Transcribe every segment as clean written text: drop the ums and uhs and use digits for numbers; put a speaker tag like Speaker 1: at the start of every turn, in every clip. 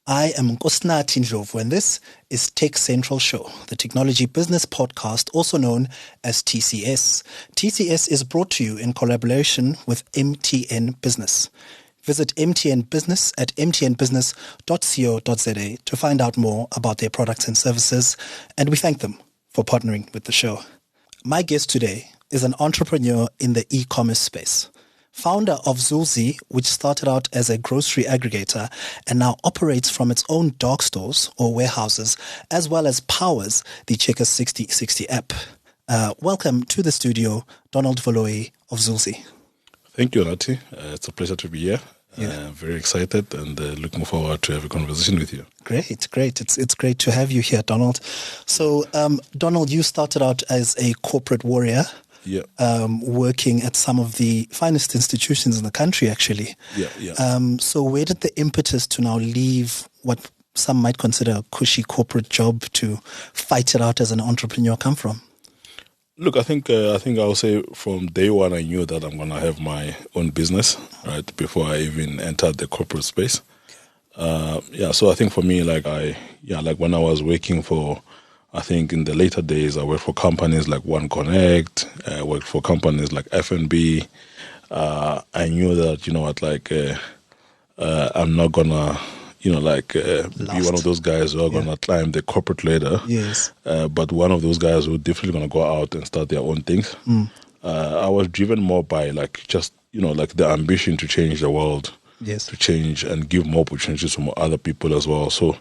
Speaker 1: I am Nkosinathi Ndlovu, and this is TechCentral Show, the technology business podcast, also known as TCS. TCS is brought to you in collaboration with MTN Business. Visit MTN Business at mtnbusiness.co.za to find out more about their products and services, and we thank them for partnering with the show. My guest today is an entrepreneur in the e-commerce space. Founder of Zulzi, which started out as a grocery aggregator and now operates from its own dark stores or warehouses, as well as powers the Checkers Sixty60 app. Welcome to the studio, Donald Valoyi of Zulzi.
Speaker 2: Thank you, Nati. It's a pleasure to be here. Very excited and looking forward to have a conversation with you.
Speaker 1: Great. It's great to have you here, Donald. So, Donald, you started out as a corporate warrior.
Speaker 2: Yeah.
Speaker 1: Working at some of the finest institutions in the country, actually. So where did the impetus to now leave what some might consider a cushy corporate job to fight it out as an entrepreneur come from?
Speaker 2: Look, I think I'll say from day one I knew that I'm going to have my own business, right, before I even entered the corporate space. So I think for me, like when I was working for, I think in the later days, I worked for companies like One Connect, I worked for companies like F&B. I knew that, I'm not going to, be one of those guys who are going to climb the corporate ladder.
Speaker 1: Yes.
Speaker 2: But one of those guys who are definitely going to go out and start their own things. I was driven more by the ambition to change the world, to change and give more opportunities to other people as well. So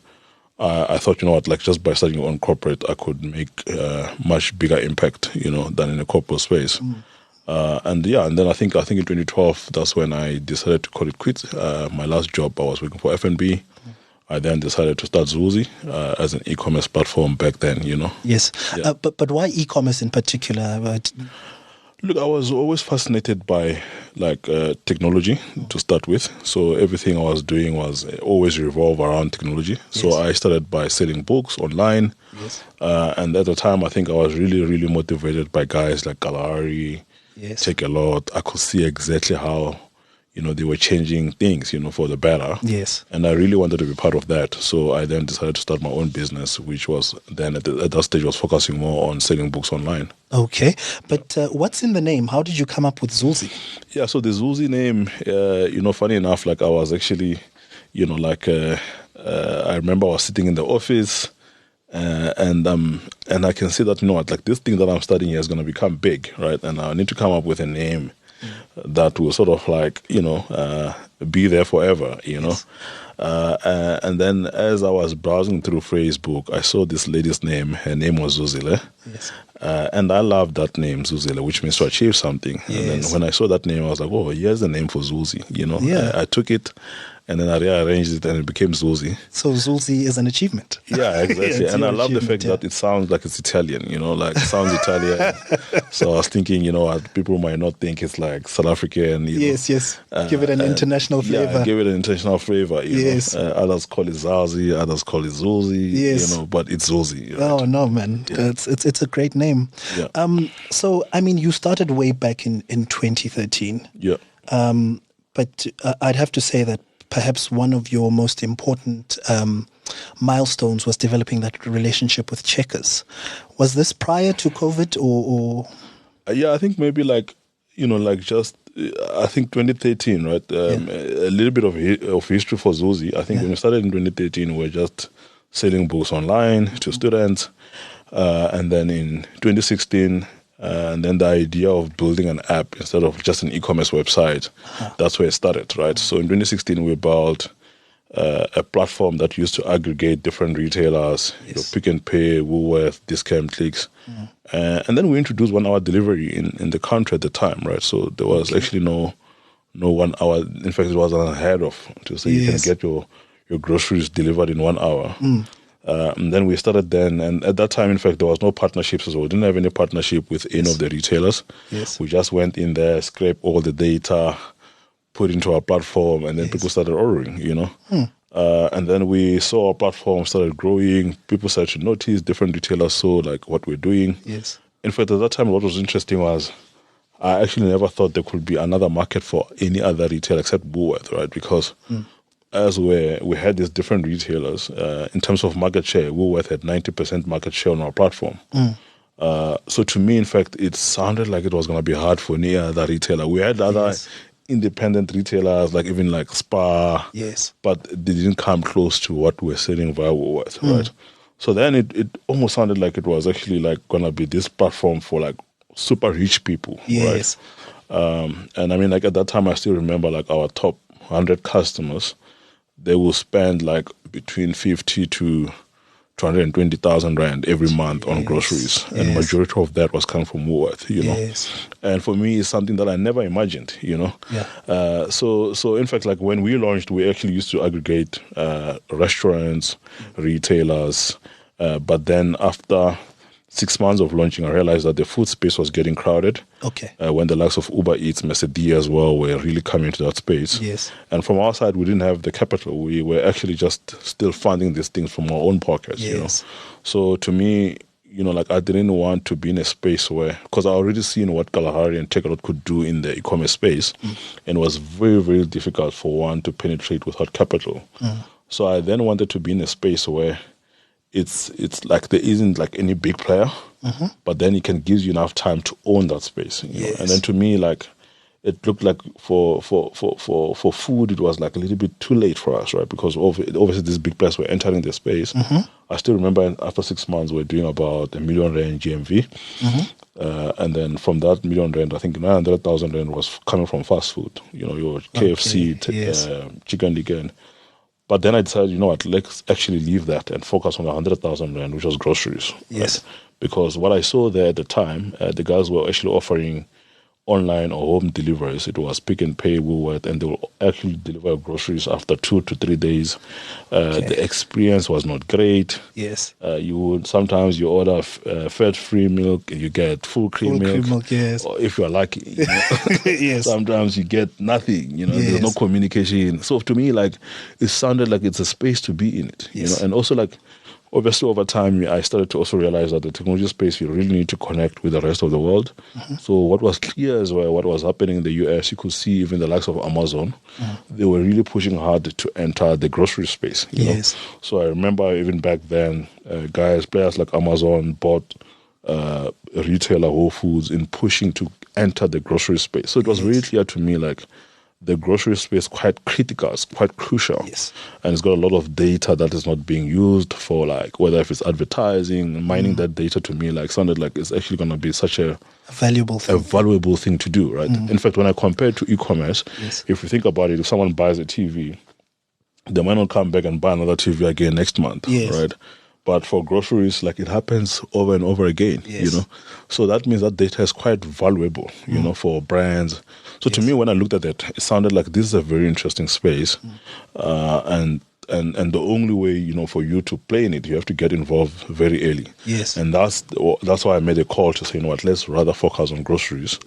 Speaker 2: I thought, just by starting your own corporate, I could make much bigger impact, than in a corporate space. And then I think in 2012, that's when I decided to call it quits. My last job, I was working for F&B. I then decided to start Zulzi as an e-commerce platform back then,
Speaker 1: Yes. Yeah. But why e-commerce in particular?
Speaker 2: Look, I was always fascinated by technology to start with. So everything I was doing was always revolve around technology. So I started by selling books online.
Speaker 1: Yes.
Speaker 2: And at the time, I think I was really, really motivated by guys like Galari, Take a Lot. I could see exactly how, they were changing things, for the better.
Speaker 1: Yes.
Speaker 2: And I really wanted to be part of that. So I then decided to start my own business, which was then at that stage was focusing more on selling books online.
Speaker 1: Okay. But what's in the name? How did you come up with Zulzi?
Speaker 2: Yeah, so the Zulzi name, funny enough, I was actually, I remember I was sitting in the office and I can see that, this thing that I'm studying here is going to become big, right? And I need to come up with a name that will sort of be there forever,
Speaker 1: Yes.
Speaker 2: And then as I was browsing through Facebook, I saw this lady's name. Her name was Zuzile.
Speaker 1: Yes.
Speaker 2: And I love that name, Zuzile, which means to achieve something.
Speaker 1: Yes.
Speaker 2: And then when I saw that name, I was like, oh, here's the name for Zulzi, I took it and then I rearranged it and it became Zulzi.
Speaker 1: So Zulzi is an achievement.
Speaker 2: Yeah, exactly. And I love the fact that it sounds like it's Italian, it sounds Italian. So I was thinking, people might not think it's like South African.
Speaker 1: Yes. Give it an international flavor.
Speaker 2: Yeah, give it an international flavor.
Speaker 1: Yes.
Speaker 2: Others call it Zazi, others call it Zulzi,
Speaker 1: yes.
Speaker 2: But it's Zulzi. Right?
Speaker 1: Oh, no, man. Yeah. It's a great name.
Speaker 2: Yeah.
Speaker 1: So, you started way back in 2013.
Speaker 2: Yeah.
Speaker 1: But I'd have to say that perhaps one of your most important milestones was developing that relationship with Checkers. Was this prior to COVID or?
Speaker 2: Yeah, I think maybe I think 2013, right? A little bit of history for Zulzi. I think when we started in 2013, we were just selling books online to students. And then in 2016, and then the idea of building an app instead of just an e-commerce website, that's where it started, right? So in 2016, we built a platform that used to aggregate different retailers, Pick and Pay, Woolworth, Discount Clicks. And then we introduced 1 hour delivery in the country at the time, right? So there was actually no 1 hour. In fact, it was unheard of to say you can get your groceries delivered in 1 hour. And then we started then, and at that time, in fact, there was no partnerships as well. We didn't have any partnership with any of the retailers.
Speaker 1: Yes.
Speaker 2: We just went in there, scraped all the data, put into our platform, and then people started ordering, And then we saw our platform started growing. People started to notice, different retailers saw what we're doing.
Speaker 1: Yes.
Speaker 2: In fact, at that time, what was interesting was I actually never thought there could be another market for any other retailer except Woolworth, right? Because as we had these different retailers, in terms of market share, Woolworth had 90% market share on our platform. So to me, in fact, it sounded like it was going to be hard for any other retailer. We had other independent retailers, like even like Spar, but they didn't come close to what we're selling via Woolworth, right? So then it almost sounded like it was actually like going to be this platform for like super rich people, right? And I mean, like at that time, I still remember like our top 100 customers, they will spend like between 50 to 220,000 rand every month on groceries, and majority of that was coming from Woolworth, you know. And for me, it's something that I never imagined, you know. So in fact, like when we launched, we actually used to aggregate restaurants, retailers, but then after 6 months of launching, I realized that the food space was getting crowded. When the likes of Uber Eats, Mercedes as well were really coming into that space. And from our side, we didn't have the capital. We were actually just still funding these things from our own pockets, you know. So to me, you know, like I didn't want to be in a space where, because I already seen what Kalahari and Takealot could do in the e-commerce space, and it was very, very difficult for one to penetrate without capital. So I then wanted to be in a space where it's like there isn't like any big player, but then it can give you enough time to own that space. You know? And then to me, like it looked like for food, it was like a little bit too late for us, right? Because obviously these big players were entering the space. I still remember after 6 months, we're doing about R1 million GMV. And then from that R1 million, I think 900,000 rand was coming from fast food, you know, your KFC, Chicken Licken. But then I decided, you know what, let's actually leave that and focus on 100,000 rand, which was groceries. Right? Because what I saw there at the time, the guys were actually offering online or home deliveries. It was Pick and Pay, Woolworth, and they will actually deliver groceries after 2 to 3 days. The experience was not great. You would sometimes you order fat-free milk and you get full cream milk. Or if you are lucky, you know, sometimes you get nothing. You know, there's no communication. So to me, like it sounded like it's a space to be in it. You know, and also like. Obviously, over time, I started to also realize that the technology space, you really need to connect with the rest of the world. So what was clear as well, what was happening in the US, you could see even the likes of Amazon, they were really pushing hard to enter the grocery space. You know? So I remember even back then, players like Amazon bought retailer Whole Foods in pushing to enter the grocery space. So it was really clear to me, like, the grocery space quite critical, it's quite crucial. And it's got a lot of data that is not being used for like, whether if it's advertising, mining that data to me like sounded like it's actually going to be such a valuable thing to do, right? In fact, when I compare it to e-commerce, if you think about it, if someone buys a TV, they might not come back and buy another TV again next month, right? But for groceries, like it happens over and over again, you know. So that means that data is quite valuable, you know, for brands. So to me, when I looked at it, it sounded like this is a very interesting space. And the only way, you know, for you to play in it, you have to get involved very early. And that's why I made a call to say, you know what, let's rather focus on groceries.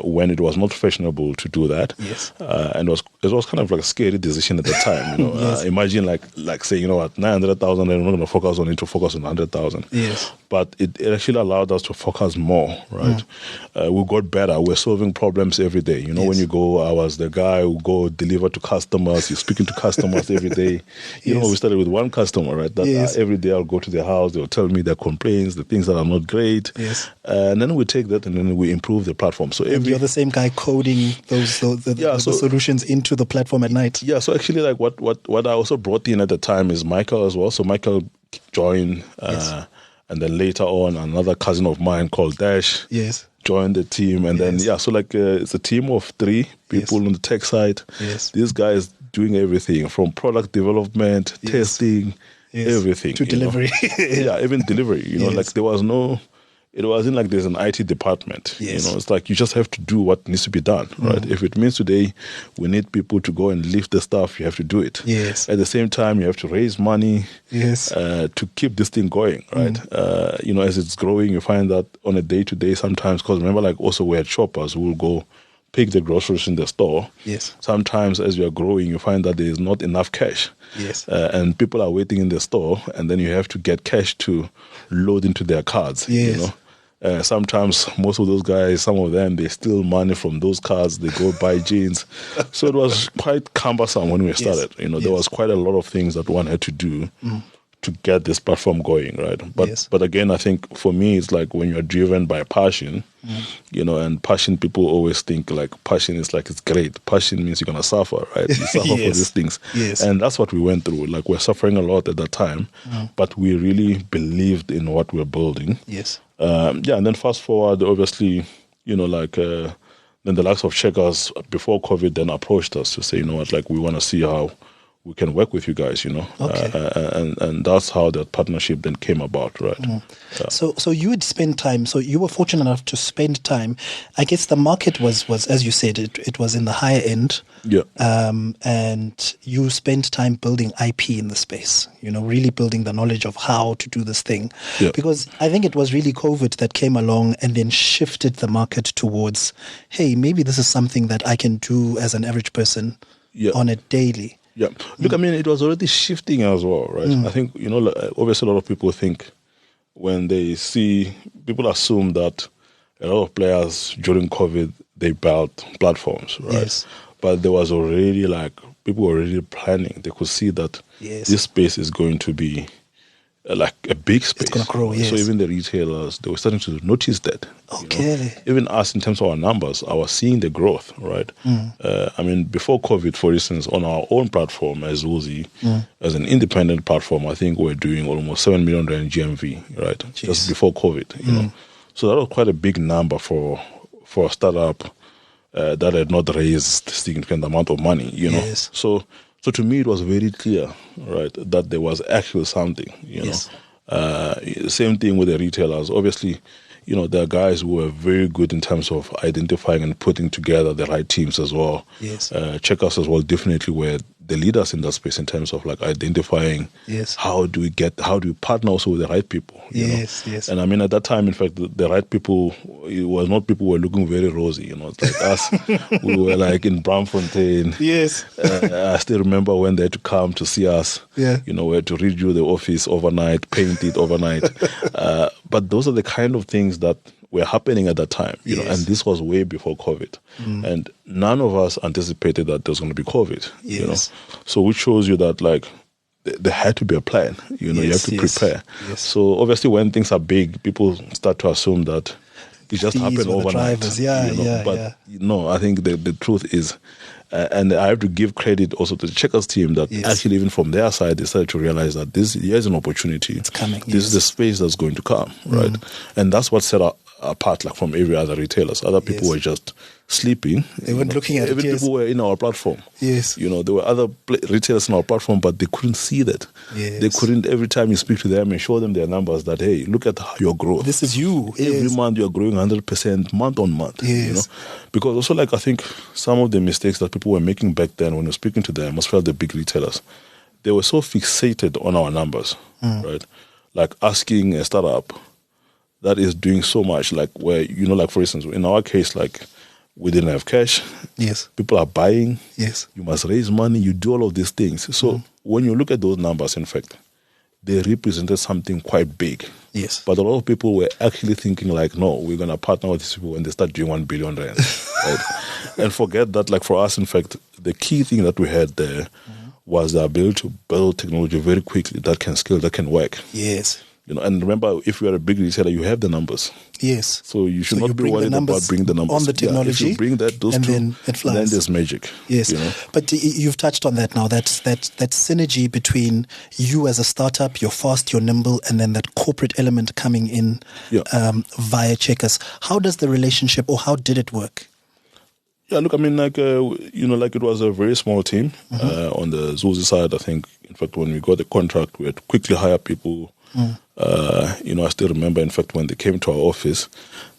Speaker 2: When it was not fashionable to do that. And it was kind of like a scary decision at the time. You know, imagine like say, you know what, 900,000, and we're not going to focus on it to focus on 100,000. But it actually allowed us to focus more, right? We got better. We're solving problems every day. You know, when you go, I was the guy who go deliver to customers. You're speaking to customers every day. You know, we started with one customer, right? That every day I'll go to their house. They'll tell me their complaints, the things that are not great. And then we take that and then we improve the platform. So
Speaker 1: you're the same guy coding the solutions into the platform at night. So actually, like what I also brought in at the time is Michael as well. So Michael joined, and then later on another cousin of mine called Dash joined the team, and then so like it's a team of 3 people on the tech side. These guys doing everything from product development, testing, everything to delivery.
Speaker 2: Even delivery. You know, like there was no. It wasn't like there's an IT department. You know, it's like you just have to do what needs to be done, right? If it means today we need people to go and lift the stuff, you have to do it. At the same time, you have to raise money to keep this thing going, right? You know, as it's growing, you find that on a day-to-day sometimes, because remember, like also we had shoppers who will go pick the groceries in the store. Sometimes as you are growing, you find that there is not enough cash. And people are waiting in the store, and then you have to get cash to load into their cards, you know. Sometimes most of those guys, some of them, they steal money from those cards. They go buy jeans. So it was quite cumbersome when we started. There was quite a lot of things that one had to do to get this platform going, right? But again, I think for me, it's like when you're driven by passion, and passion, people always think like passion is like, it's great. Passion means you're going to suffer, right? You suffer for these things. And that's what we went through. Like, we're suffering a lot at that time, but we really believed in what we're building. And then fast forward, obviously, then the likes of Checkers before COVID then approached us to say, you know what, like, we want to see how we can work with you guys, and that's how that partnership then came about, right?
Speaker 1: So you would spend time, so you were fortunate enough to spend time. I guess the market was as you said, it was in the higher end. And you spent time building IP in the space, really building the knowledge of how to do this thing. Because I think it was really COVID that came along and then shifted the market towards, hey, maybe this is something that I can do as an average person on a daily.
Speaker 2: Look, I mean, it was already shifting as well, right? I think, obviously a lot of people think when they see, people assume that a lot of players during COVID, they built platforms, right? But there was already people were already planning. They could see that this space is going to be like a big space.
Speaker 1: It's going to grow,
Speaker 2: So even the retailers, they were starting to notice that. Even us, in terms of our numbers, I was seeing the growth, right? I mean, before COVID, for instance, on our own platform as Zulzi, as an independent platform, I think we're doing almost 7 million rand GMV, right? Just before COVID, So that was quite a big number for a startup that had not raised a significant amount of money, So to me, it was very clear, right, that there was actually something, Same thing with the retailers. Obviously, there are guys who are very good in terms of identifying and putting together the right teams as well. Checkers as well definitely were the leaders in that space in terms of like identifying how do we partner also with the right people. And I mean, at that time, in fact, the right people, it was not people who were looking very rosy, It's like us, we were like in Braamfontein. I still remember when they had to come to see us, we had to redo the office overnight, paint it overnight. But those are the kind of things that were happening at that time, and this was way before COVID. And none of us anticipated that there was going to be COVID, So which shows you that like there had to be a plan, you have to prepare. So obviously when things are big, people start to assume that it just happened overnight. But no, I think the truth is, and I have to give credit also to the Checkers team that actually even from their side, they started to realize that here's an opportunity.
Speaker 1: It's coming.
Speaker 2: This is the space that's going to come, right? And that's what set apart like from every other retailers. Other people were just sleeping.
Speaker 1: They weren't looking at it.
Speaker 2: Even people were in our platform. There were other retailers in our platform, but they couldn't see that. They couldn't, every time you speak to them and show them their numbers that, hey, look at your growth.
Speaker 1: This is you.
Speaker 2: Every month you're growing 100% month on month. Because also like I think some of the mistakes that people were making back then when you're speaking to them, especially the big retailers, they were so fixated on our numbers, right? Like asking a startup that is doing so much, like where, like for instance, in our case, like we didn't have cash. People are buying. You must raise money. You do all of these things. So when you look at those numbers, in fact, they represented something quite big. But a lot of people were actually thinking like, no, we're going to partner with these people when they start doing 1 billion rand. Right? And forget that, like for us, in fact, the key thing that we had there was the ability to build technology very quickly that can scale, that can work. And remember, if you are a big retailer, you have the numbers. So you should not be worried about bringing the numbers
Speaker 1: on the technology.
Speaker 2: If you bring that, those
Speaker 1: and
Speaker 2: two,
Speaker 1: then it flies.
Speaker 2: Then there's magic.
Speaker 1: But you've touched on that now. That synergy between you as a startup, you're fast, you're nimble, and then that corporate element coming in via Checkers. How does the relationship, or how did it work?
Speaker 2: Look, I mean, like it was a very small team on the Zulzi side. I think, in fact, when we got the contract, we had to quickly hire people. I still remember, in fact, when they came to our office,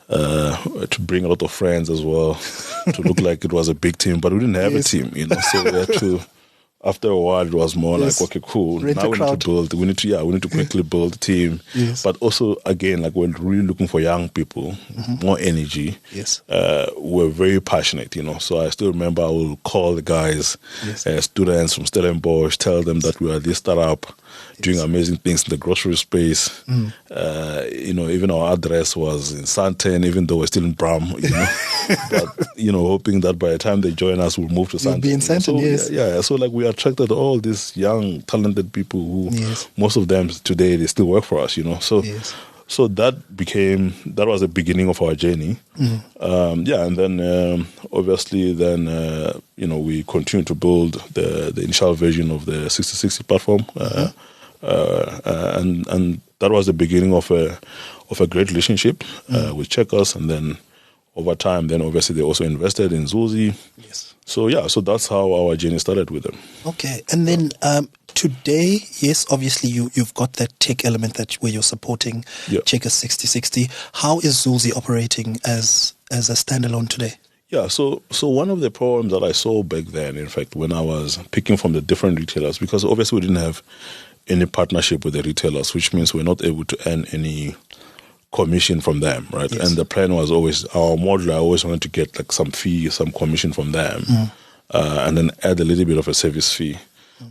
Speaker 2: to bring a lot of friends as well, to look like it was a big team, but we didn't have a team, so we had to, after a while, it was more like, okay, cool, now we need to quickly build a team, but also, again, like we're really looking for young people, more energy, we're very passionate, so I still remember I will call the guys, students from Stellenbosch, tell them that we are this startup, doing amazing things in the grocery space. Even our address was in Sandton, even though we're still in Bram, but, hoping that by the time they join us, we'll move to Sandton.
Speaker 1: You'll be in Sandton, yes.
Speaker 2: Yeah. So like we attracted all these young, talented people who, most of them today, they still work for us, So, so that was the beginning of our journey. And then obviously we continued to build the initial version of the 6060 platform. And that was the beginning of a great relationship with Checkers, and then over time, then obviously they also invested in Zulzi.
Speaker 1: Yes.
Speaker 2: So so that's how our journey started with them.
Speaker 1: Okay, and then today, yes, obviously you've got that tech element where you're supporting Checkers 6060. How is Zulzi operating as a standalone today? Yeah,
Speaker 2: so one of the problems that I saw back then, in fact, when I was picking from the different retailers, because obviously we didn't have any partnership with the retailers, which means we're not able to earn any commission from them, right? Yes. And the plan was always, our model, I always wanted to get like some fee, some commission from them, and then add a little bit of a service fee.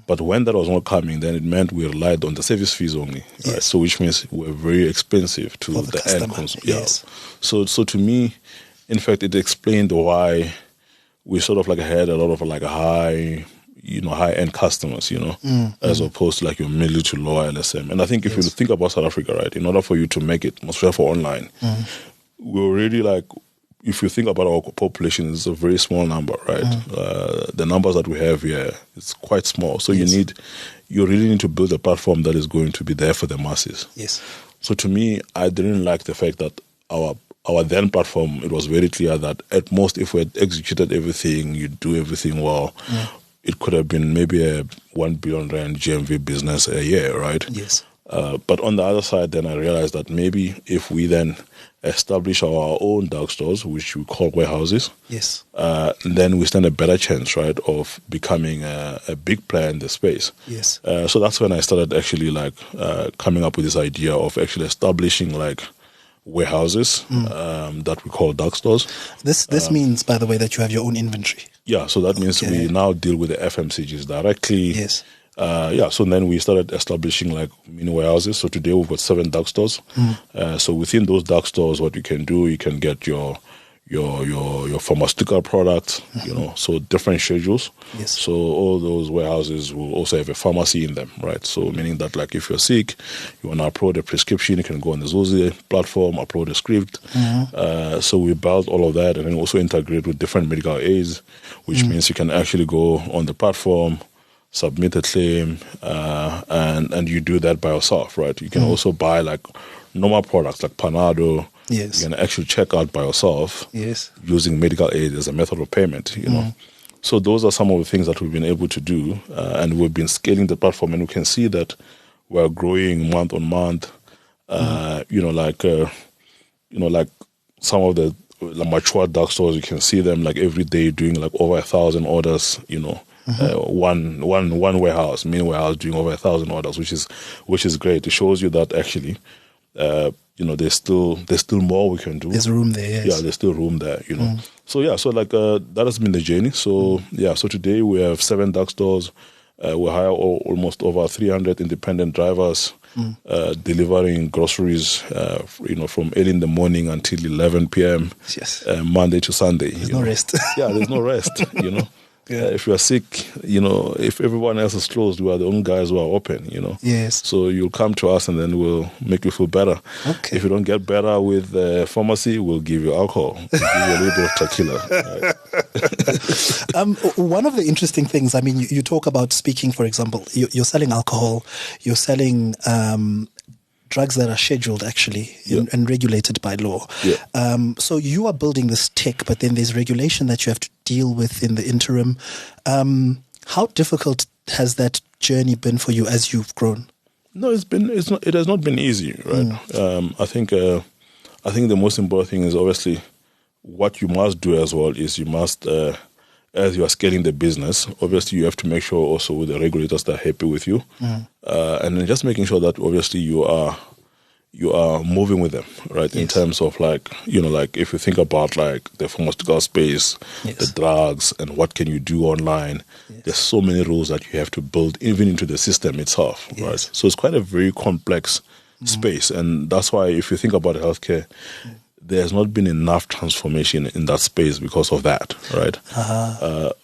Speaker 2: But when that was not coming, then it meant we relied on the service fees only, right? So which means we're very expensive to the end consumer.
Speaker 1: Yes.
Speaker 2: So to me, in fact, it explained why we sort of like had a lot of like high-end customers, as opposed to like your middle to lower LSM. And I think if you think about South Africa, right, in order for you to make it, especially for online, we're already like, if you think about our population, it's a very small number, right? The numbers that we have here, it's quite small. So you really need to build a platform that is going to be there for the masses.
Speaker 1: Yes.
Speaker 2: So to me, I didn't like the fact that our then platform, it was very clear that at most, if we had executed everything, you do everything well, it could have been maybe a 1 billion rand GMV business a year, right?
Speaker 1: Yes.
Speaker 2: But on the other side, then I realized that maybe if we then establish our own dark stores, which we call warehouses, then we stand a better chance, right, of becoming a big player in the space.
Speaker 1: Yes.
Speaker 2: So that's when I started actually like coming up with this idea of actually establishing like warehouses that we call dark stores.
Speaker 1: This means, by the way, that you have your own inventory.
Speaker 2: Yeah, so that means we now deal with the FMCGs directly.
Speaker 1: Yes.
Speaker 2: So then we started establishing like mini warehouses. So today we've got 7 dark stores. So within those dark stores, what you can do, you can get your pharmaceutical products, so different schedules.
Speaker 1: Yes.
Speaker 2: So all those warehouses will also have a pharmacy in them, right? So meaning that like if you're sick, you want to upload a prescription, you can go on the Zulzi platform, upload a script. So we built all of that and then also integrate with different medical aids, which means you can actually go on the platform, submit a claim, and you do that by yourself, right? You can also buy like normal products like Panado.
Speaker 1: Yes.
Speaker 2: You can actually check out by yourself using medical aid as a method of payment, So those are some of the things that we've been able to do, and we've been scaling the platform, and we can see that we're growing month on month. Like some of the mature dark stores, you can see them like every day doing like over 1,000 orders, one warehouse, mini warehouse doing over 1,000 orders, which is great. It shows you that actually, there's still more we can do.
Speaker 1: There's room there. Yes.
Speaker 2: Yeah, there's still room there. So that has been the journey. So so today we have 7 dark stores. We hire almost over 300 independent drivers, delivering groceries, from early in the morning until 11 p.m.
Speaker 1: Yes.
Speaker 2: Monday to Sunday.
Speaker 1: There's no rest.
Speaker 2: There's no rest. If you are sick, if everyone else is closed, we are the only guys who are open,
Speaker 1: Yes.
Speaker 2: So you'll come to us and then we'll make you feel better.
Speaker 1: Okay.
Speaker 2: If you don't get better with pharmacy, we'll give you alcohol. We'll give you a little bit of tequila. Right?
Speaker 1: One of the interesting things, I mean, you talk about speaking, for example, you're selling alcohol, you're selling drugs that are scheduled actually and regulated by law. So you are building this tech, but then there's regulation that you have to deal with in the interim. How difficult has that journey been for you as you've grown?
Speaker 2: No, it has not been easy, right? I think the most important thing is obviously what you must do as well is you must, as you are scaling the business, obviously you have to make sure also with the regulators that are happy with you. And then just making sure that obviously you are you are moving with them, right? In terms of like, like if you think about like the pharmaceutical space, the drugs, and what can you do online, there's so many rules that you have to build even into the system itself, right? So it's quite a very complex space. And that's why if you think about healthcare, there's not been enough transformation in that space because of that, right?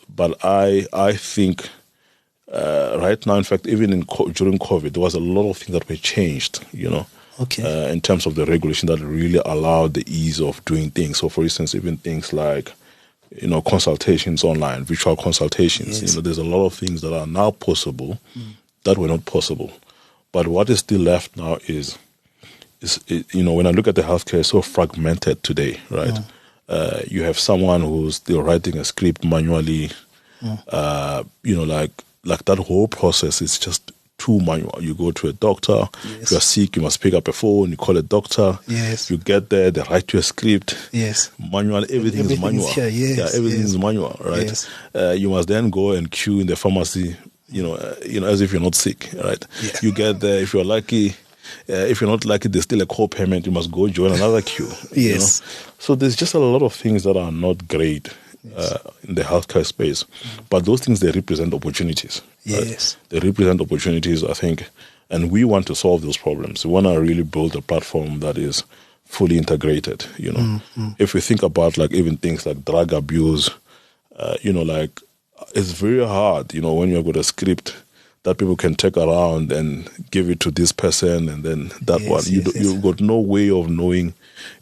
Speaker 2: But I think right now, in fact, even during COVID, there was a lot of things that were changed, in terms of the regulation that really allowed the ease of doing things. So, for instance, even things like, consultations online, virtual consultations. There's a lot of things that are now possible that were not possible. But what is still left now is when I look at the healthcare, it's so fragmented today, right? You have someone who's still writing a script manually. Like that whole process is just too manual. You go to a doctor, if you're sick, you must pick up a phone, you call a doctor, you get there, they write you a script, manual, everything is manual. Everything is manual, right? You must then go and queue in the pharmacy, as if you're not sick, right? You get there, if you're lucky, if you're not lucky, there's still a co-payment, you must go join another queue. So there's just a lot of things that are not great in the healthcare space. But those things, they represent opportunities. Right? They represent opportunities, I think, and we want to solve those problems. We want to really build a platform that is fully integrated, If we think about like even things like drug abuse, like it's very hard, when you've got a script that people can take around and give it to this person and then that one. You've got no way of knowing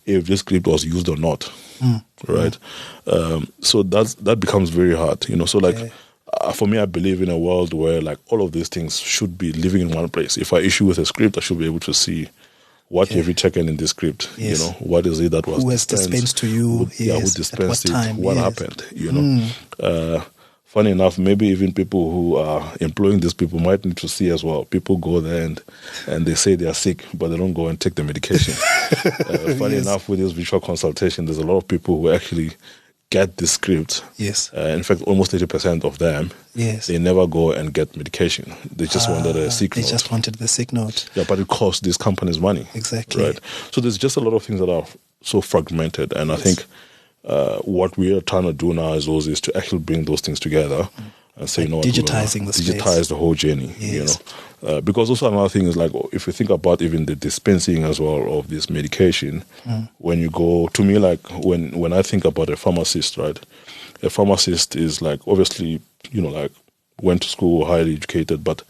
Speaker 2: if this script was used or not. Right? So that becomes very hard, So like, for me, I believe in a world where like all of these things should be living in one place. If I issue with a script, I should be able to see what have you taken in this script, what is it that was
Speaker 1: who has dispensed to you,
Speaker 2: who dispensed it, what happened, Funny enough, maybe even people who are employing these people might need to see as well. People go there and they say they are sick, but they don't go and take the medication. Funny enough, with this virtual consultation, there's a lot of people who actually get the script. In fact, almost 80% of them, they never go and get medication. They just wanted a sick note.
Speaker 1: They just wanted the sick note.
Speaker 2: Yeah, but it costs these companies money.
Speaker 1: Exactly.
Speaker 2: Right. So there's just a lot of things that are so fragmented, and I think what we are trying to do now is to actually bring those things together and say, digitize the whole journey, because also another thing is like, if you think about even the dispensing as well of this medication, when you go, to me, like when I think about a pharmacist, right, a pharmacist is like, obviously, like went to school, highly educated, but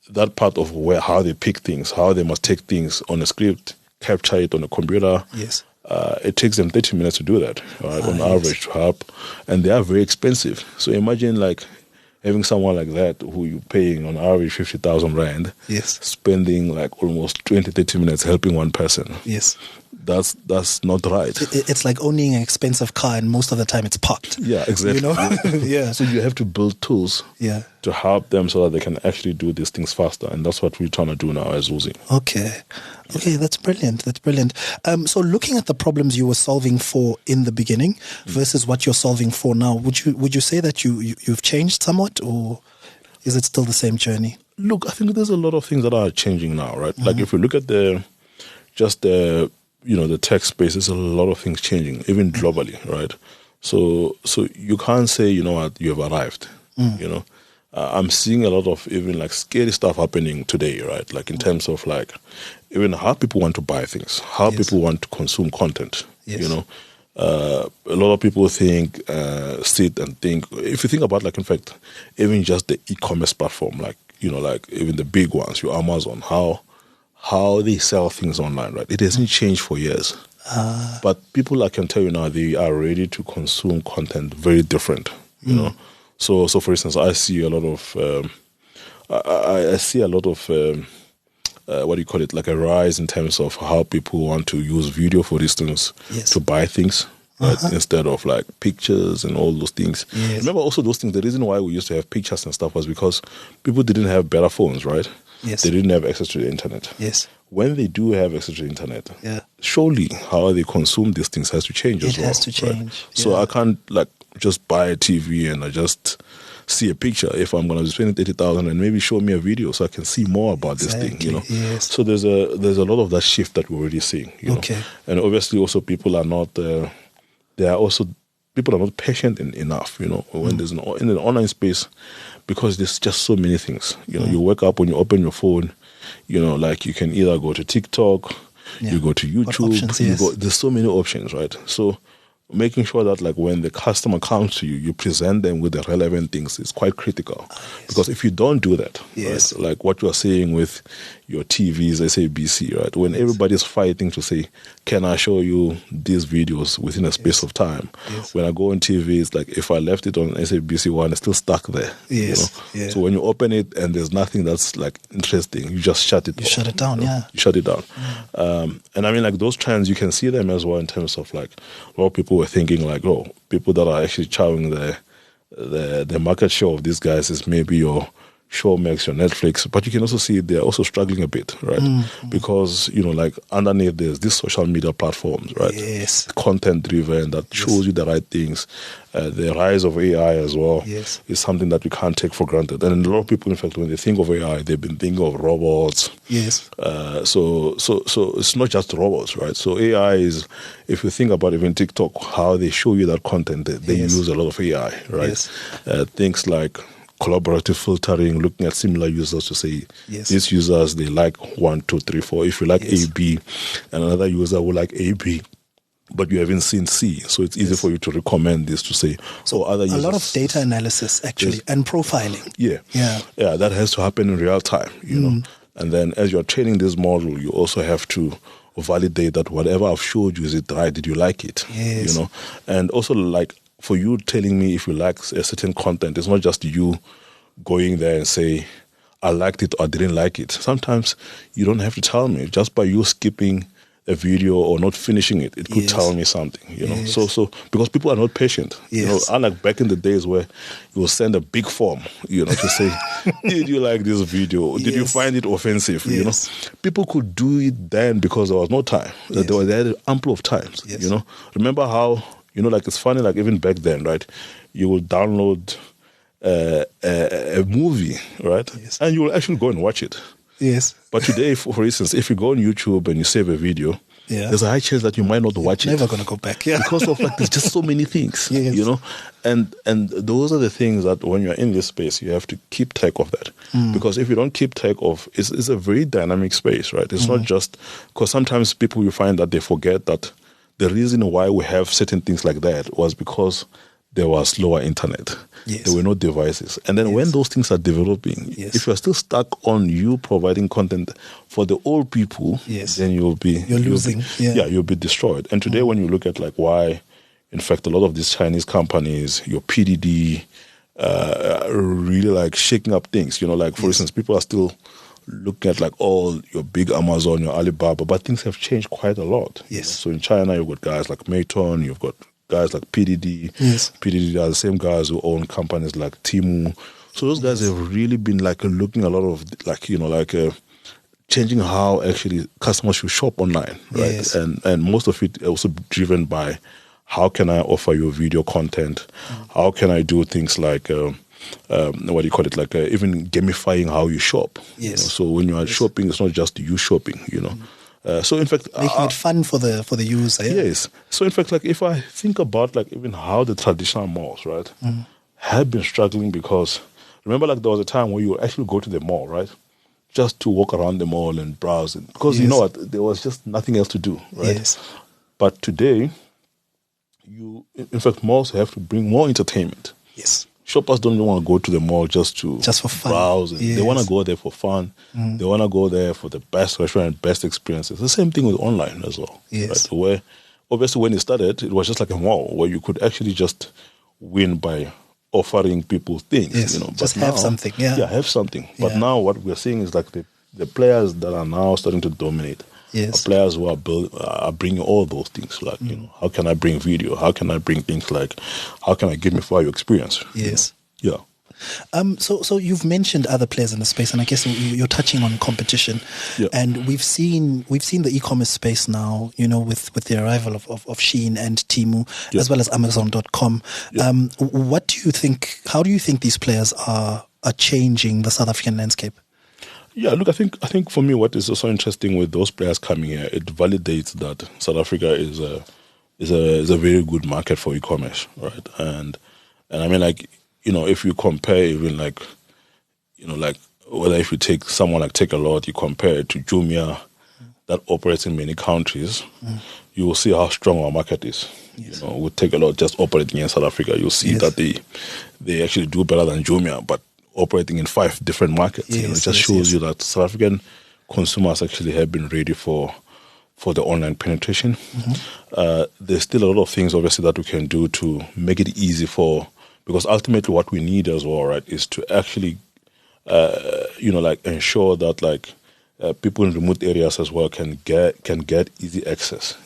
Speaker 2: that part of how they pick things, how they must take things on a script, capture it on a computer, it takes them 30 minutes to do that, right, on average to help, and they are very expensive. So imagine like having someone like that who you're paying on average 50,000 rand, spending like almost 20-30 minutes helping one person. That's not right.
Speaker 1: It's like owning an expensive car, and most of the time it's parked.
Speaker 2: Yeah, exactly. So you have to build tools to help them so that they can actually do these things faster, and that's what we're trying to do now as Zulzi.
Speaker 1: Okay, that's brilliant. So looking at the problems you were solving for in the beginning versus what you're solving for now, would you say that you've changed somewhat, or is it still the same journey?
Speaker 2: Look, I think there's a lot of things that are changing now, right? Like if you look at the tech space, there's a lot of things changing, even globally, right? So you can't say, you have arrived, I'm seeing a lot of even like scary stuff happening today, right? Like in terms of like even how people want to buy things, how people want to consume content, a lot of people sit and think, if you think about like, in fact, even just the e-commerce platform, like, like even the big ones, your Amazon, how they sell things online, right? It hasn't changed for years. But people, I can tell you now, they are ready to consume content very different, So for instance, I see a lot of, what do you call it, like a rise in terms of how people want to use video, for instance, to buy things, right? Instead of like pictures and all those things. Remember also those things, the reason why we used to have pictures and stuff was because people didn't have better phones, right? They didn't have access to the internet. When they do have access to the internet, surely how they consume these things has to change as well. It has to change. Right? So I can't like just buy a TV and I just see a picture if I'm going to be spending 30,000 and maybe show me a video so I can see more about this thing, you know.
Speaker 1: Yes.
Speaker 2: So there's a lot of that shift that we're already seeing, you know. And obviously also people are not people are not patient enough, you know, when there's in the online space, because there's just so many things. You know, you wake up, when you open your phone, you know, like you can either go to TikTok, you go to YouTube, options, there's so many options, right? So making sure that like when the customer comes to you, you present them with the relevant things is quite critical. Because if you don't do that, right, like what you are saying with your TVs, SABC, right, when everybody's fighting to say, can I show you these videos within a space of time? When I go on TV, it's like if I left it on SABC one, it's still stuck there. You know? So when you open it and there's nothing that's like interesting, you just shut it off.
Speaker 1: Shut it down,
Speaker 2: You shut it down. And I mean, like those trends, you can see them as well in terms of like a lot of people were thinking like, oh, people that are actually chowing the market share of these guys is maybe your Showmax, your Netflix, but you can also see they're also struggling a bit, right? Because, you know, like underneath there's these social media platforms, right? Content driven that shows you the right things. The rise of AI as well is something that we can't take for granted. And a lot of people, in fact, when they think of AI, they've been thinking of robots. So it's not just robots, right? So AI is, if you think about even TikTok, how they show you that content, they use a lot of AI, right? Things like collaborative filtering, looking at similar users to say, these users, they like 1, 2, 3, 4. If you like A, B, and another user will like A, B, but you haven't seen C, so it's easy for you to recommend this to say, so other users. A
Speaker 1: lot of data analysis, actually, and profiling.
Speaker 2: Yeah, that has to happen in real time, you know. And then as you're training this model, you also have to validate that whatever I've showed you, is it right? Did you like it? You know, and also like, for you telling me if you like a certain content, it's not just you going there and say, I liked it or I didn't like it. Sometimes you don't have to tell me. Just by you skipping a video or not finishing it, it could tell me something, you know. So because people are not patient, you know, unlike back in the days where you will send a big form, you know, to say, did you like this video? Did you find it offensive? You know, people could do it then because there was no time. They had ample of times, you know. Remember how, you know, like it's funny, like even back then, right? You will download a movie, right? And you will actually go and watch it. But today, for instance, if you go on YouTube and you save a video, there's a high chance that you might not watch it.
Speaker 1: Never going to go back,
Speaker 2: because of like there's just so many things, you know. And those are the things that when you're in this space, you have to keep track of that. Because if you don't keep track of, it's a very dynamic space, right? It's not just, because sometimes people, you find that they forget that the reason why we have certain things like that was because there was slower internet. There were no devices. And then when those things are developing, if you're still stuck on you providing content for the old people, then you're losing. You'll be destroyed. And today when you look at like why, in fact, a lot of these Chinese companies, your PDD, are really like shaking up things. You know, like for instance, people are still looking at like all your big Amazon, your Alibaba, but things have changed quite a lot. You know? So in China, you've got guys like Meituan, you've got guys like PDD. PDD are the same guys who own companies like Temu. So those guys have really been like looking a lot of like, you know, like changing how actually customers should shop online, right? And most of it also driven by how can I offer you video content? How can I do things like what do you call it? Like even gamifying how you shop. You know? So when you are shopping, it's not just you shopping. You know. So in fact,
Speaker 1: making it fun for the user.
Speaker 2: So in fact, like if I think about like even how the traditional malls, right, have been struggling, because remember, like there was a time where you would actually go to the mall, right, just to walk around the mall and browse, because you know what, there was just nothing else to do, right? But today, in fact, malls have to bring more entertainment. Shoppers don't want to go to the mall just for fun. Browse. They want to go there for fun. They want to go there for the best restaurant and best experiences. The same thing with online as well. Right? Where obviously when it started, it was just like a mall where you could actually just win by offering people things. You know,
Speaker 1: just have something.
Speaker 2: Have something. But now what we're seeing is like the players that are now starting to dominate. Are players who are bringing all those things, like, you know, how can I bring video? How can I bring things like, how can I gamify your experience? You know?
Speaker 1: So you've mentioned other players in the space, and I guess you're touching on competition.
Speaker 2: Yeah.
Speaker 1: And we've seen the e-commerce space now, with the arrival of Shein and Temu, as well as Amazon.com.
Speaker 2: Yeah.
Speaker 1: What do you think? How do you think these players are changing the South African landscape?
Speaker 2: Yeah, look, I think for me, what is also interesting with those players coming here, it validates that South Africa is a very good market for e-commerce, right? And I mean, like, if you compare even like whether if you take someone like Takealot, you compare it to Jumia, that operates in many countries, you will see how strong our market is. Yes. With Takealot just operating in South Africa, you'll see that they actually do better than Jumia, but operating in 5 different markets. It just shows you that South African consumers actually have been ready for the online penetration. There's still a lot of things, obviously, that we can do to make it easy because ultimately what we need as well, right, is to actually, ensure that people in remote areas as well can get easy access.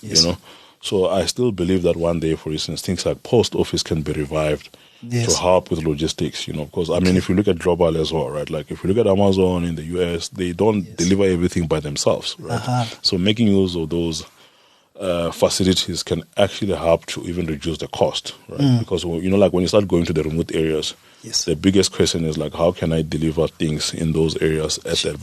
Speaker 2: So I still believe that one day, for instance, things like post office can be revived to help with logistics. Because I mean, if you look at global as well, right, like if you look at Amazon in the US, they don't deliver everything by themselves, right? So making use of those facilities can actually help to even reduce the cost, right? Because when you start going to the remote areas, the biggest question is like, how can I deliver things in those areas at a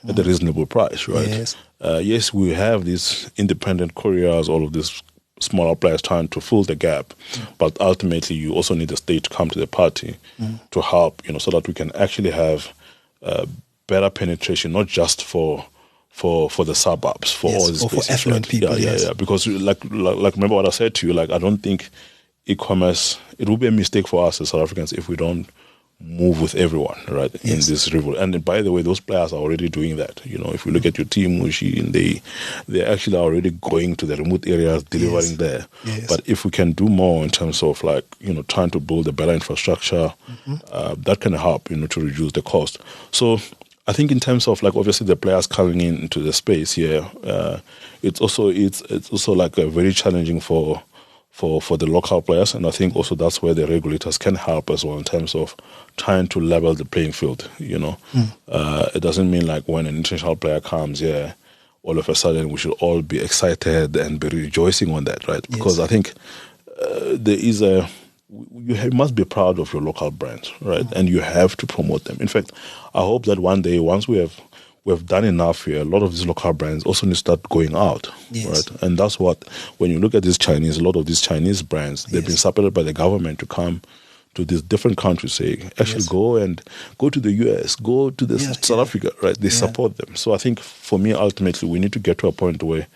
Speaker 2: reasonable price, right? Yes, we have these independent couriers, all of these smaller players trying to fill the gap, but ultimately you also need the state to come to the party to help, so that we can actually have better penetration, not just for the suburbs, for all these places,
Speaker 1: for affluent people.
Speaker 2: Yeah. Because like remember what I said to you, like I don't think e-commerce, it would be a mistake for us as South Africans if we don't move with everyone, right, in this revolution. And by the way, those players are already doing that. If you look at your team, they actually are already going to the remote areas, delivering there. But if we can do more in terms of trying to build a better infrastructure, that can help, to reduce the cost. So I think in terms of obviously the players coming into the space here, it's also very challenging for the local players, and I think also that's where the regulators can help as well in terms of trying to level the playing field. It doesn't mean when an international player comes here, all of a sudden we should all be excited and be rejoicing on that, right? Because I think you must be proud of your local brands, right? And you have to promote them. In fact, I hope that one day, once we have done enough here, a lot of these local brands also need to start going out, right? And that's what, when you look at a lot of these Chinese brands, they've been supported by the government to come to these different countries, say, actually go to the US, go to South Africa, right? They support them. So I think for me, ultimately, we need to get to a point where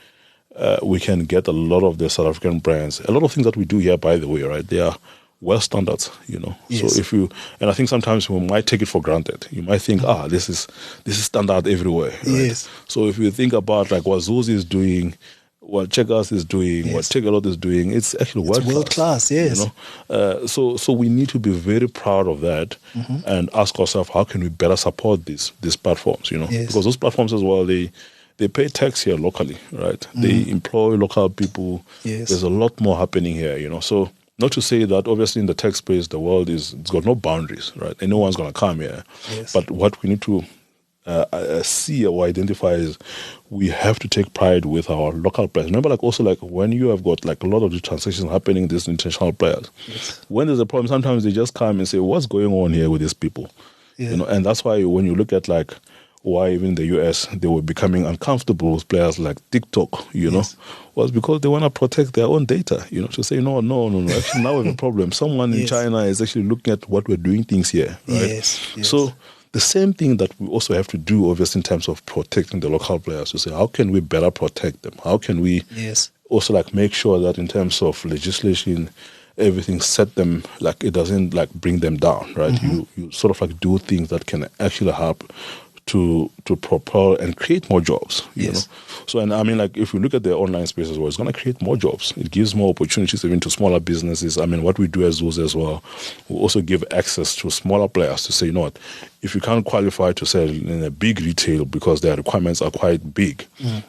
Speaker 2: we can get a lot of the South African brands, a lot of things that we do here, by the way, right? They are well standards, So and I think sometimes we might take it for granted. You might think, this is standard everywhere, right? So if you think about what Zulzi is doing, what Checkers is doing, what Takealot is doing, it's actually world class. So we need to be very proud of that and ask ourselves, how can we better support these platforms, because those platforms as well, they pay tax here locally, right? They employ local people. There's a lot more happening here, So not to say that obviously in the tech space, the world it's got no boundaries, right? And no one's going to come here. But what we need to see or identify is we have to take pride with our local players. Remember, when you have got a lot of the transactions happening, these international players, when there's a problem, sometimes they just come and say, what's going on here with these people? And that's why when you look at why even in the US they were becoming uncomfortable with players like TikTok, was because they want to protect their own data, to say, no, actually now we have a problem. Someone in China is actually looking at what we're doing things here, right? So the same thing that we also have to do, obviously, in terms of protecting the local players, to say, how can we better protect them? How can we also make sure that in terms of legislation, everything set them, it doesn't bring them down, right? You sort of do things that can actually help to propel and create more jobs, you know. So, and I mean, if you look at the online space as well, it's going to create more jobs. It gives more opportunities even to smaller businesses. I mean, what we do as Zulzi as well, we also give access to smaller players to say, you know what, if you can't qualify to sell in a big retail because their requirements are quite big,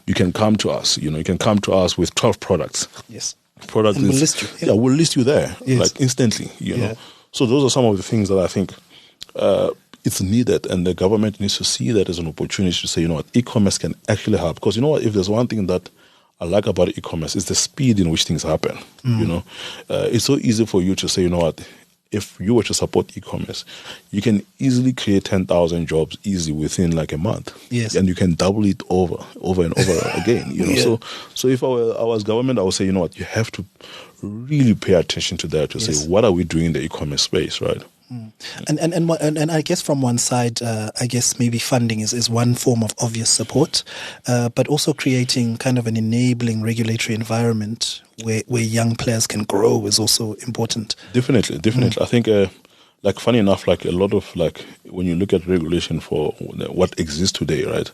Speaker 2: you can come to us. You can come to us with 12 products.
Speaker 1: And we'll list you.
Speaker 2: We'll list you there, instantly, you know. So those are some of the things that I think it's needed, and the government needs to see that as an opportunity to say, you know what, e-commerce can actually help. Because you know what, if there's one thing that I like about e-commerce, it's the speed in which things happen. You know, it's so easy for you to say, you know what, if you were to support e-commerce, you can easily create 10,000 jobs easy within like a month.
Speaker 1: Yes.
Speaker 2: And you can double it over and over again. You know, so if I was government, I would say, you know what, you have to really pay attention to that to say, what are we doing in the e-commerce space, right?
Speaker 1: And I guess from one side, I guess maybe funding is one form of obvious support, but also creating kind of an enabling regulatory environment where young players can grow is also important.
Speaker 2: Definitely. I think, like, funny enough, like a lot of, like, when you look at regulation for what exists today, right,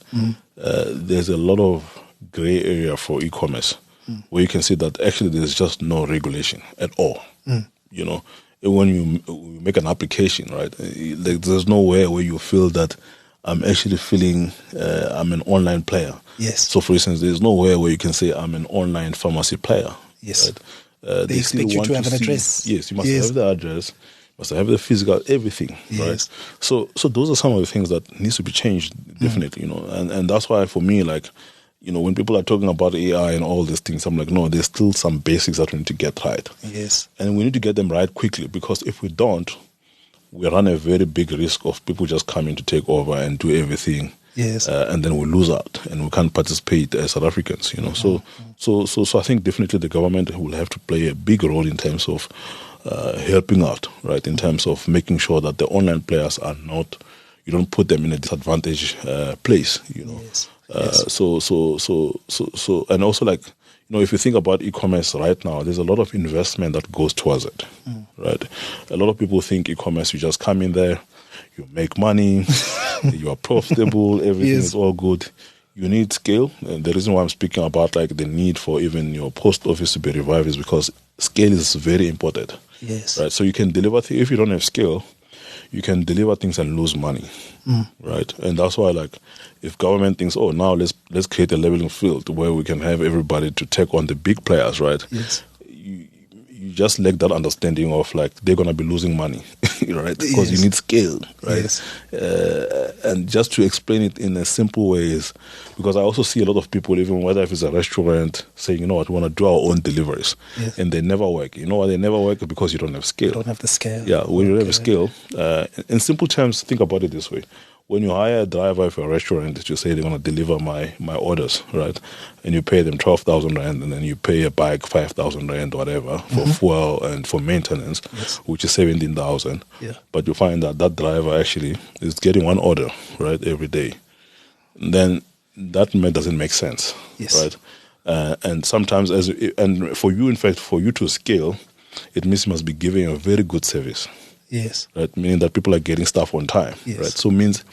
Speaker 2: there's a lot of gray area for e-commerce where you can see that actually there's just no regulation at all, you know. When you make an application, right, like there's nowhere where you feel that I'm actually feeling I'm an online player.
Speaker 1: Yes.
Speaker 2: So, for instance, there's nowhere where you can say I'm an online pharmacy player.
Speaker 1: Yes.
Speaker 2: Right?
Speaker 1: They expect you to have an address.
Speaker 2: Yes, you must have the address. You must have the physical, everything.
Speaker 1: Yes.
Speaker 2: Right. So those are some of the things that needs to be changed, definitely. You know, and that's why for me, like, you know, when people are talking about AI and all these things, I'm like, no, there's still some basics that we need to get right.
Speaker 1: Yes.
Speaker 2: And we need to get them right quickly, because if we don't, we run a very big risk of people just coming to take over and do everything.
Speaker 1: Yes.
Speaker 2: And then we lose out and we can't participate as South Africans, you know. So I think definitely the government will have to play a big role in terms of helping out, right, in terms of making sure that the online players are not, you don't put them in a disadvantaged place, you know.
Speaker 1: Yes.
Speaker 2: So, and also, like, you know, if you think about e-commerce right now, there's a lot of investment that goes towards it, right? A lot of people think e-commerce, you just come in there, you make money, you are profitable, everything is all good. You need scale, and the reason why I'm speaking about like the need for even your post office to be revived is because scale is very important.
Speaker 1: Yes.
Speaker 2: Right. So you can deliver if you don't have scale, you can deliver things and lose money, right? And that's why, like, if government thinks, oh, now let's create a leveling field where we can have everybody to take on the big players, right?
Speaker 1: Yes.
Speaker 2: You just lack that understanding of, like, they're gonna be losing money, right? Because you need scale, right?
Speaker 1: Yes.
Speaker 2: And just to explain it in a simple way is because I also see a lot of people, even whether if it's a restaurant, saying, you know what, we want to do our own deliveries, and they never work. You know why they never work? Because you don't have scale.
Speaker 1: Don't have the scale.
Speaker 2: Yeah, when you don't have scale, in simple terms, think about it this way. When you hire a driver for a restaurant, you say they're going to deliver my orders, right? And you pay them 12,000 Rand, and then you pay a bike 5,000 Rand, whatever, for fuel and for maintenance, which is 17,000.
Speaker 1: Yeah.
Speaker 2: But you find that that driver actually is getting one order, right, every day. Then that doesn't make sense, right? And sometimes, and for you, in fact, for you to scale, it means you must be giving a very good service.
Speaker 1: Yes.
Speaker 2: Right, meaning that people are getting stuff on time.
Speaker 1: Yes.
Speaker 2: Right. So means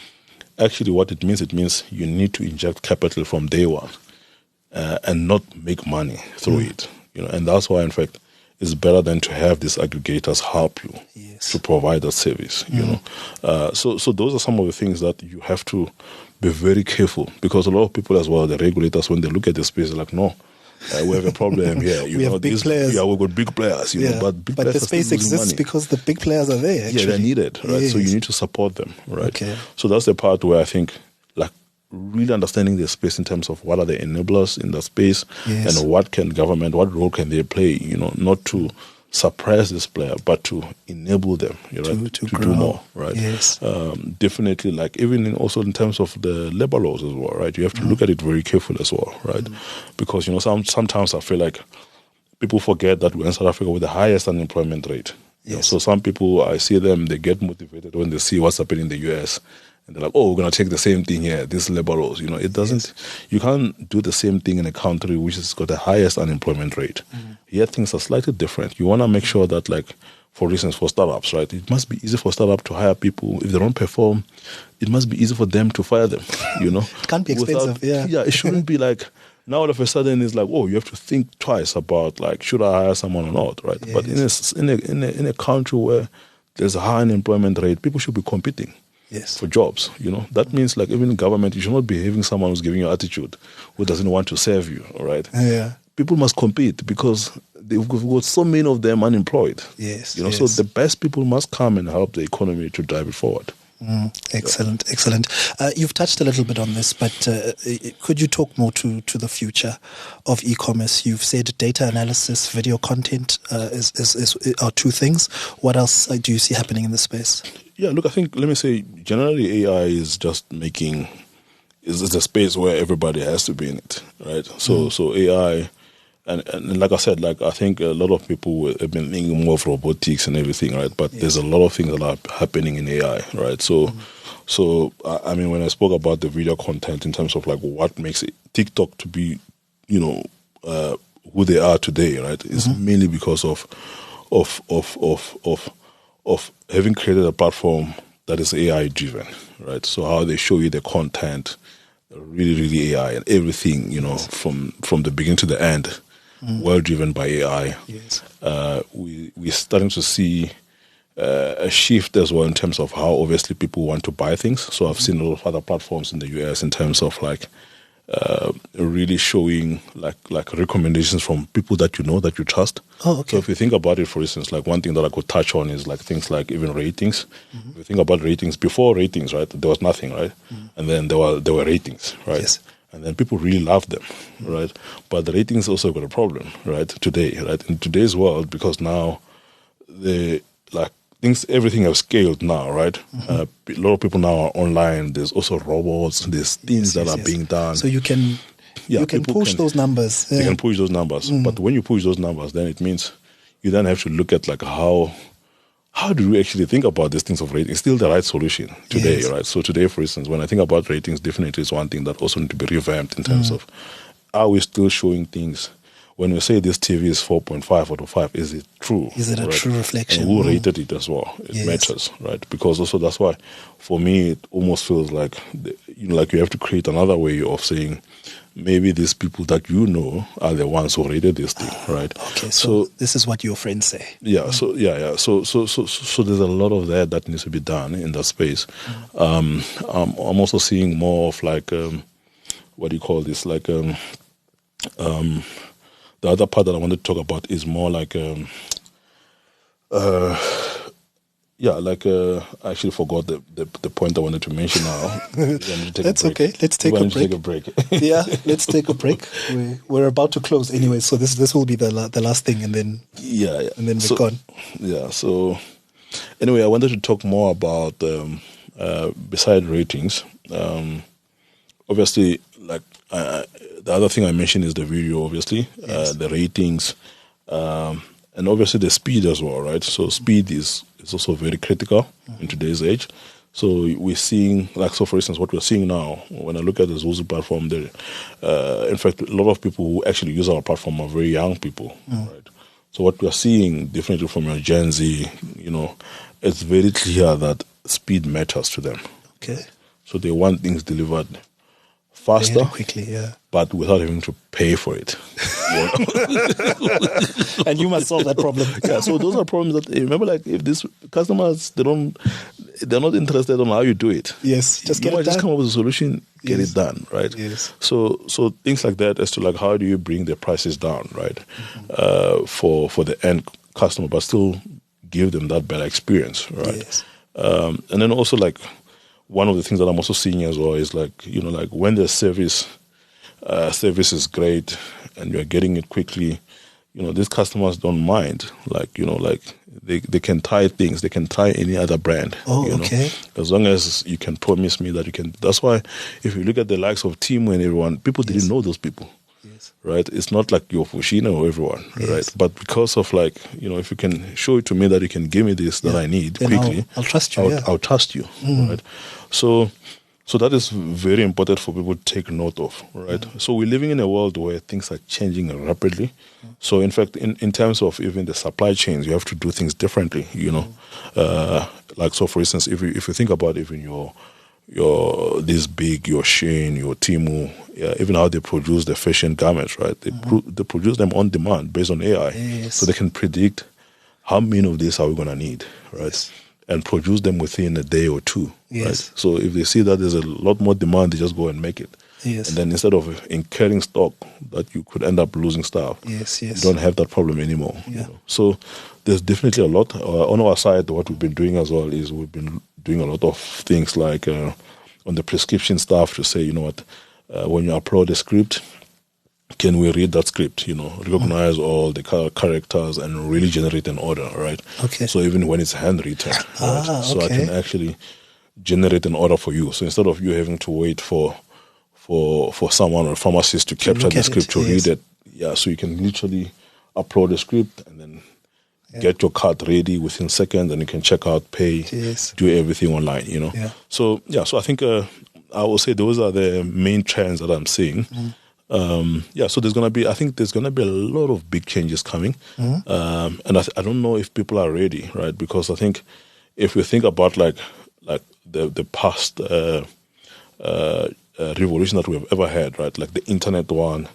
Speaker 2: actually what it means you need to inject capital from day one, and not make money through it. You know, and that's why, in fact, it's better than to have these aggregators help you to provide that service. You know, so those are some of the things that you have to be very careful, because a lot of people as well, the regulators, when they look at the space, they're like, no. We have a problem here.
Speaker 1: We have big players.
Speaker 2: Yeah, we've got big players. You know, but
Speaker 1: the space exists because the big players are there. Actually.
Speaker 2: Yeah, they're needed, right? So you need to support them, right?
Speaker 1: Okay.
Speaker 2: So that's the part where I think, like, really understanding the space in terms of what are the enablers in the space, and what role can they play? You know, not to suppress this player, but to enable them, you know, to do more, right?
Speaker 1: Yes.
Speaker 2: Definitely, like, even also in terms of the labor laws as well, right? You have to look at it very carefully as well, right? Because, you know, sometimes I feel like people forget that we're in South Africa with the highest unemployment rate. You know, so some people, I see them, they get motivated when they see what's happening in the US. And they're like, oh, we're going to take the same thing here, this labor laws. You know, it doesn't, you can't do the same thing in a country which has got the highest unemployment rate. Here things are slightly different. You want to make sure that, like, for instance, for startups, right, it must be easy for startups to hire people. If they don't perform, it must be easy for them to fire them, you know.
Speaker 1: It can't be expensive,
Speaker 2: Yeah, it shouldn't be like, now all of a sudden it's like, oh, you have to think twice about, like, should I hire someone or not, right? But in a country where there's a high unemployment rate, people should be competing. For jobs, you know. That means, like, even in government, you should not be having someone who's giving you attitude, who doesn't want to serve you, all right?
Speaker 1: Yeah.
Speaker 2: People must compete because We've got so many of them unemployed.
Speaker 1: Yes.
Speaker 2: So the best people must come and help the economy to drive it forward.
Speaker 1: Excellent. You've touched a little bit on this, but could you talk more to the future of e-commerce? You've said data analysis, video content are two things. What else do you see happening in this space?
Speaker 2: Yeah, look, I think, let me say, generally AI is just is a space where everybody has to be in it, right? So AI, and like I said, I think a lot of people have been thinking more of robotics and everything, right? But there's a lot of things that are happening in AI, right? So I mean, when I spoke about the video content in terms of what makes TikTok to be, who they are today, right? Is mainly because of having created a platform that is AI driven, right? So how they show you the content, really AI and everything, from the beginning to the end, well driven by AI.
Speaker 1: Yes.
Speaker 2: We're starting to see a shift as well in terms of how obviously people want to buy things. So I've seen a lot of other platforms in the US in terms of really showing recommendations from people that that you trust.
Speaker 1: Oh, okay.
Speaker 2: So if you think about it, for instance, one thing that I could touch on is things like even ratings. If you think about ratings, before ratings, right, there was nothing, right? And then there were ratings, right? Yes. And then people really loved them, right? But the ratings also got a problem, right? Today, right? In today's world, because now everything has scaled now, right? A lot of people now are online. There's also robots. There's things that are being done.
Speaker 1: So you can push those numbers.
Speaker 2: You can push those numbers. But when you push those numbers, then it means you then have to look at how do we actually think about these things of ratings? Still the right solution today, right? So today, for instance, when I think about ratings, definitely is one thing that also need to be revamped in terms of, are we still showing things? When we say this TV is 4.5 out of 5, is it true?
Speaker 1: Is it a true reflection?
Speaker 2: And who rated it as well? It matters, right? Because also that's why, for me, it almost feels like you have to create another way of saying, maybe these people that are the ones who rated this thing, right?
Speaker 1: Okay, so this is what your friends say.
Speaker 2: Yeah, so there's a lot of that needs to be done in that space. I'm also seeing more of what do you call this? The other part that I want to talk about is more I actually forgot the point I wanted to mention now.
Speaker 1: That's okay. Let's take a break. Yeah, let's take a break. We're about to close anyway, so this will be the last thing, and then and then we're gone.
Speaker 2: Yeah. So anyway, I wanted to talk more about beside ratings. Obviously, the other thing I mentioned is the video. Obviously, the ratings. And obviously the speed as well, right? So speed is also very critical in today's age. So we're seeing, for instance, what we're seeing now, when I look at the Zulzi platform, in fact, a lot of people who actually use our platform are very young people, right? So what we're seeing, definitely from your Gen Z, it's very clear that speed matters to them.
Speaker 1: Okay.
Speaker 2: So they want things delivered faster,
Speaker 1: very quickly,
Speaker 2: but without having to pay for it.
Speaker 1: And you must solve that problem.
Speaker 2: Yeah, so those are problems that, remember, if these customers, they're not interested on how you do it.
Speaker 1: Yes, just get it done.
Speaker 2: Just come up with a solution, get it done, right?
Speaker 1: Yes.
Speaker 2: So things like that as to how do you bring the prices down, right? For the end customer, but still give them that better experience, right?
Speaker 1: Yes.
Speaker 2: And then also one of the things that I'm also seeing as well is when the service is great and you're getting it quickly, these customers don't mind. They can try things. They can try any other brand.
Speaker 1: Oh, okay.
Speaker 2: As long as you can promise me that you can. That's why if you look at the likes of Timo and everyone, people didn't know those people.
Speaker 1: Yes.
Speaker 2: Right? It's not like your Fushina or everyone, right? But because of if you can show it to me that you can give me this that I need
Speaker 1: then
Speaker 2: quickly,
Speaker 1: I'll trust you.
Speaker 2: I'll trust you, right? So that is very important for people to take note of, right? So we're living in a world where things are changing rapidly. So in fact, in terms of even the supply chains, you have to do things differently, so for instance, if you think about even your this big, your Shein, your Temu, even how they produce the fashion garments, right? They produce them on demand based on AI.
Speaker 1: Yes.
Speaker 2: So they can predict how many of these are we going to need, right?
Speaker 1: Yes.
Speaker 2: And produce them within a day or two,
Speaker 1: yes.
Speaker 2: right? So if they see that there's a lot more demand, they just go and make it.
Speaker 1: Yes.
Speaker 2: And then instead of incurring stock that you could end up losing stuff,
Speaker 1: yes,
Speaker 2: you don't have that problem anymore.
Speaker 1: Yeah.
Speaker 2: You know? So there's definitely a lot. On our side, what we've been doing as well is we've been doing a lot of things like on the prescription stuff to say, you know what, when you upload a script, can we read that script, you know, recognize all the characters and really generate an order, right?
Speaker 1: Okay.
Speaker 2: So even when it's handwritten, right? So I
Speaker 1: okay.
Speaker 2: can actually generate an order for you. So instead of you having to wait for someone or a pharmacist to capture the script to read it, so you can literally upload the script and then get your card ready within seconds, and you can check out, pay, do everything online, you know. So I think I will say those are the main trends that I'm seeing. So there's gonna be a lot of big changes coming, and I don't know if people are ready, right? Because I think if we think about like the past revolution that we've ever had, right? Like the internet one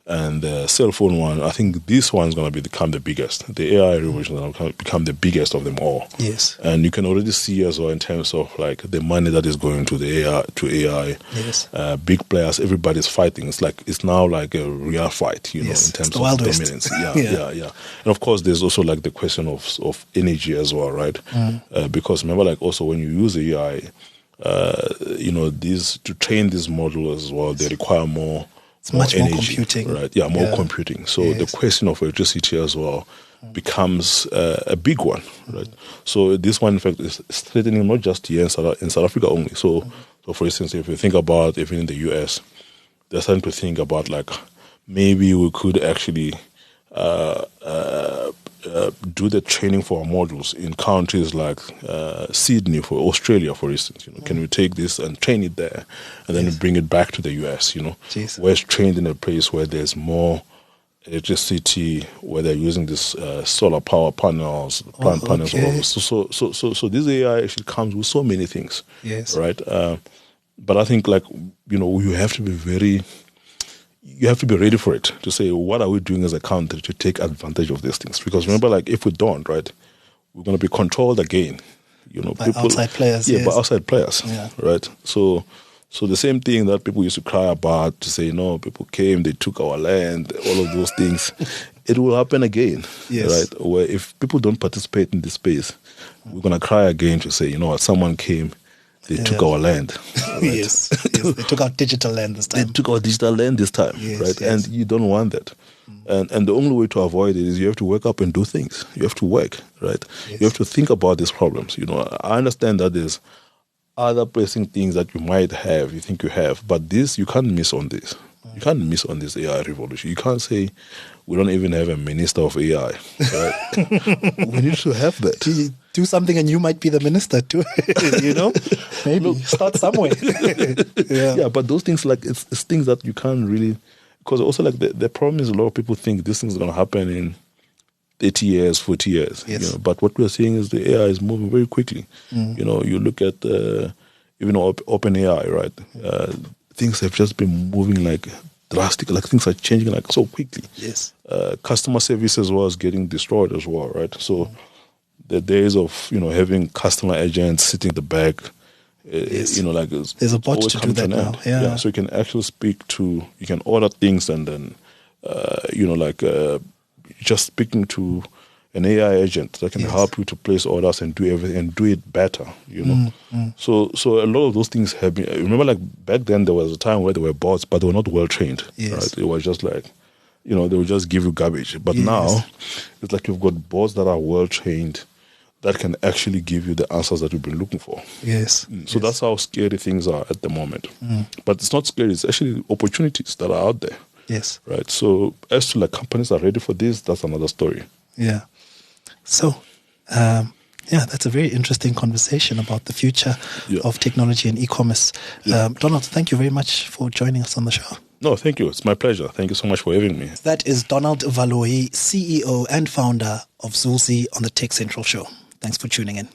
Speaker 2: and the cell phone one, I think this one's going to become the biggest. The AI revolution is going to become the biggest of them all.
Speaker 1: Yes.
Speaker 2: And you can already see as well in terms of like the money that is going to the AI.
Speaker 1: Yes.
Speaker 2: Big players, everybody's fighting. It's now like a real fight, you know, in terms of dominance. Yeah. And of course, there's also like the question of energy as well, right? Because remember, like also when you use AI, you know, to train these models as well, they require more.
Speaker 1: It's much
Speaker 2: energy,
Speaker 1: more computing.
Speaker 2: Right? Yeah, more computing. So the question of electricity as well becomes a big one, right? So this one, in fact, is threatening not just here in South Africa only. So for instance, if you think about even in the US, they're starting to think about like maybe we could actually do the training for our models in countries like Sydney, for Australia, for instance. You know, can we take this and train it there, and then bring it back to the US? You know, where it's trained in a place where there's more electricity, where they're using this solar power panels, plant panels. So this AI actually comes with so many things.
Speaker 1: Yes.
Speaker 2: Right. But I think, like, you know, you have to be ready for it, to say, what are we doing as a country to take advantage of these things? Because remember, like, if we don't, right, we're going to be controlled again. You know,
Speaker 1: by outside players.
Speaker 2: Yeah, by outside players. Yeah. Right. So the same thing that people used to cry about, to say, no, people came, they took our land, all of those things, it will happen again.
Speaker 1: Yes.
Speaker 2: Right. Where if people don't participate in this space, we're going to cry again to say, you know what, someone came, they took our land. Right?
Speaker 1: Yes. They took our digital land this time.
Speaker 2: Yes, right? Yes. And you don't want that. And the only way to avoid it is you have to wake up and do things. You have to work, right? Yes. You have to think about these problems. You know, I understand that there's other pressing things that you might have, you think you have, but this, you can't miss on this. You can't miss on this AI revolution. You can't say we don't even have a minister of AI. Right? We need to have that.
Speaker 1: Do something and you might be the minister too. You know, maybe start somewhere.
Speaker 2: Yeah, but those things, like, it's things that you can't really, because also, like, the problem is a lot of people think this thing's going to happen in 30 years, 40 years.
Speaker 1: Yes.
Speaker 2: You know, but what we're seeing is the AI is moving very quickly. You know, you look at even open AI, right? Things have just been moving like drastic, like things are changing like so quickly.
Speaker 1: Yes.
Speaker 2: Customer service as well is getting destroyed as well, right? So the days of, you know, having customer agents sitting in the back, you know, like,
Speaker 1: there's a bot to do that now. Yeah.
Speaker 2: So you can actually you can order things and then, you know, like just speaking to an AI agent that can help you to place orders and do everything and do it better, you know. So a lot of those things have been, remember, like, back then there was a time where there were bots, but they were not well trained, right? It was just like, you know, they would just give you garbage. But now it's like you've got bots that are well trained that can actually give you the answers that you've been looking for.
Speaker 1: Yes.
Speaker 2: So that's how scary things are at the moment. But it's not scary, it's actually opportunities that are out there.
Speaker 1: Yes.
Speaker 2: Right. So as to, like, companies are ready for this, that's another story.
Speaker 1: Yeah. So, that's a very interesting conversation about the future of technology and e-commerce. Donald, thank you very much for joining us on the show.
Speaker 2: No, thank you. It's my pleasure. Thank you so much for having me.
Speaker 1: That is Donald Valoyi, CEO and founder of Zulzi on the TechCentral Show. Thanks for tuning in.